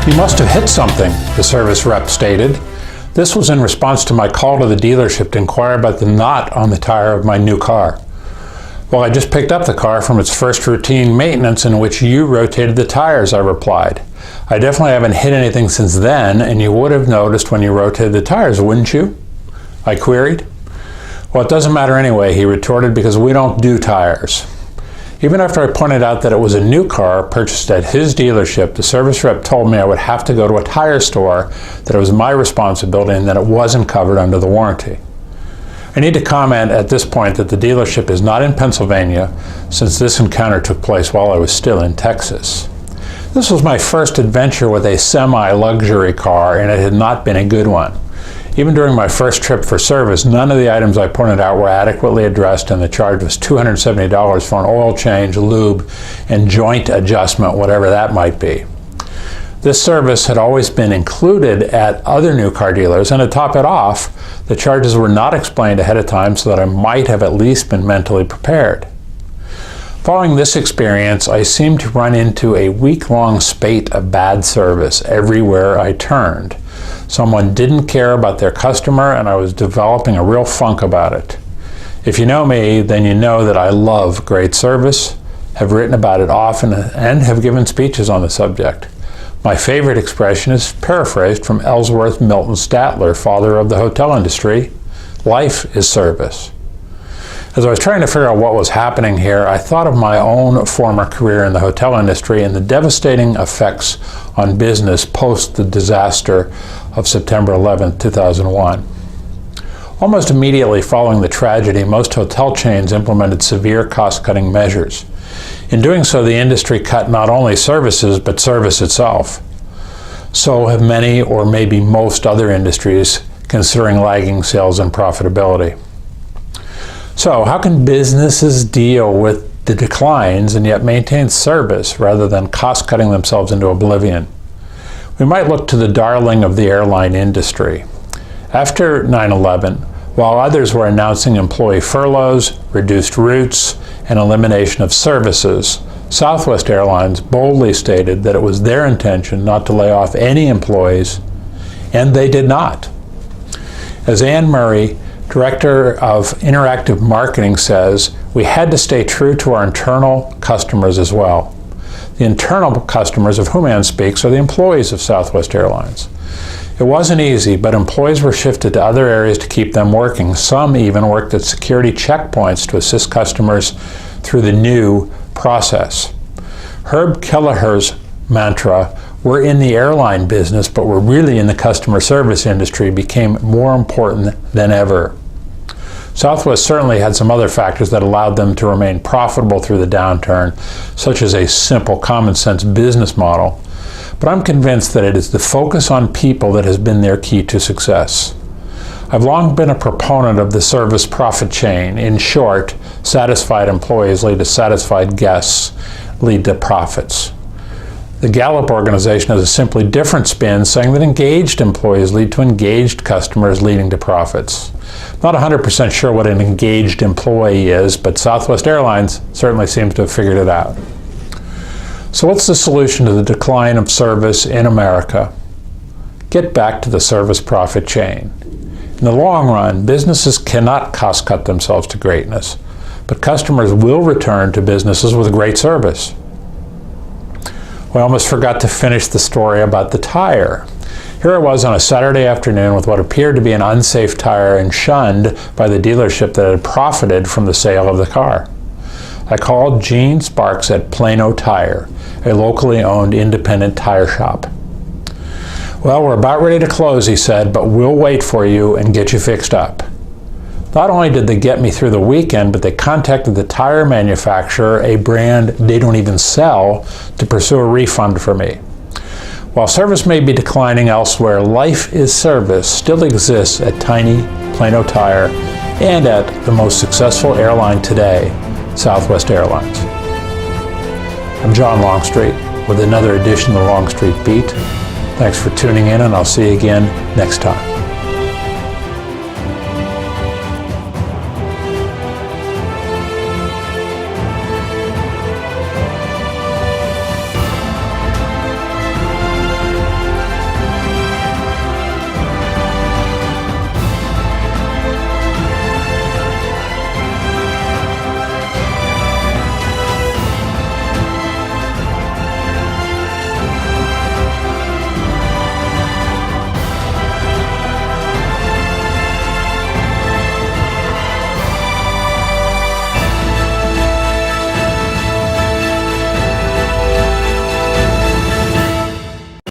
"You must have hit something," the service rep stated. This was in response to my call to the dealership to inquire about the knot on the tire of my new car. "Well, I just picked up the car from its first routine maintenance in which you rotated the tires," I replied. "I definitely haven't hit anything since then, and you would have noticed when you rotated the tires, wouldn't you?" I queried. "Well, it doesn't matter anyway," he retorted, "because we don't do tires." Even after I pointed out that it was a new car purchased at his dealership, the service rep told me I would have to go to a tire store, that it was my responsibility, and that it wasn't covered under the warranty. I need to comment at this point that the dealership is not in Pennsylvania, since this encounter took place while I was still in Texas. This was my first adventure with a semi-luxury car, and it had not been a good one. Even during my first trip for service, none of the items I pointed out were adequately addressed, and the charge was $270 for an oil change, lube, and joint adjustment, whatever that might be. This service had always been included at other new car dealers, and to top it off, the charges were not explained ahead of time so that I might have at least been mentally prepared. Following this experience, I seemed to run into a week-long spate of bad service everywhere I turned. Someone didn't care about their customer, and I was developing a real funk about it. If you know me, then you know that I love great service, have written about it often, and have given speeches on the subject. My favorite expression is paraphrased from Ellsworth Milton Statler, father of the hotel industry: "Life is service." As I was trying to figure out what was happening here, I thought of my own former career in the hotel industry and the devastating effects on business post the disaster of September 11, 2001. Almost immediately following the tragedy, most hotel chains implemented severe cost-cutting measures. In doing so, the industry cut not only services, but service itself. So have many, or maybe most, other industries, considering lagging sales and profitability. So, how can businesses deal with the declines and yet maintain service rather than cost-cutting themselves into oblivion? We might look to the darling of the airline industry. After 9/11, while others were announcing employee furloughs, reduced routes, and elimination of services, Southwest Airlines boldly stated that it was their intention not to lay off any employees, and they did not. As Anne Murray, Director of Interactive Marketing, says, "We had to stay true to our internal customers as well." The internal customers of whom Anne speaks are the employees of Southwest Airlines. It wasn't easy, but employees were shifted to other areas to keep them working. Some even worked at security checkpoints to assist customers through the new process. Herb Kelleher's mantra, "We're in the airline business, but we're really in the customer service industry," became more important than ever. Southwest certainly had some other factors that allowed them to remain profitable through the downturn, such as a simple, common-sense business model. But I'm convinced that it is the focus on people that has been their key to success. I've long been a proponent of the service profit chain. In short, satisfied employees lead to satisfied guests, lead to profits. The Gallup organization has a simply different spin, saying that engaged employees lead to engaged customers, leading to profits. Not 100% sure what an engaged employee is, but Southwest Airlines certainly seems to have figured it out. So what's the solution to the decline of service in America? Get back to the service profit chain. In the long run, businesses cannot cost-cut themselves to greatness, but customers will return to businesses with great service. We almost forgot to finish the story about the tire. Here I was on a Saturday afternoon with what appeared to be an unsafe tire and shunned by the dealership that had profited from the sale of the car. I called Gene Sparks at Plano Tire, a locally owned independent tire shop. "Well, we're about ready to close," he said, "but we'll wait for you and get you fixed up." Not only did they get me through the weekend, but they contacted the tire manufacturer, a brand they don't even sell, to pursue a refund for me. While service may be declining elsewhere, life is service still exists at tiny Plano Tire and at the most successful airline today, Southwest Airlines. I'm John Longstreet with another edition of the Longstreet Beat. Thanks for tuning in, and I'll see you again next time.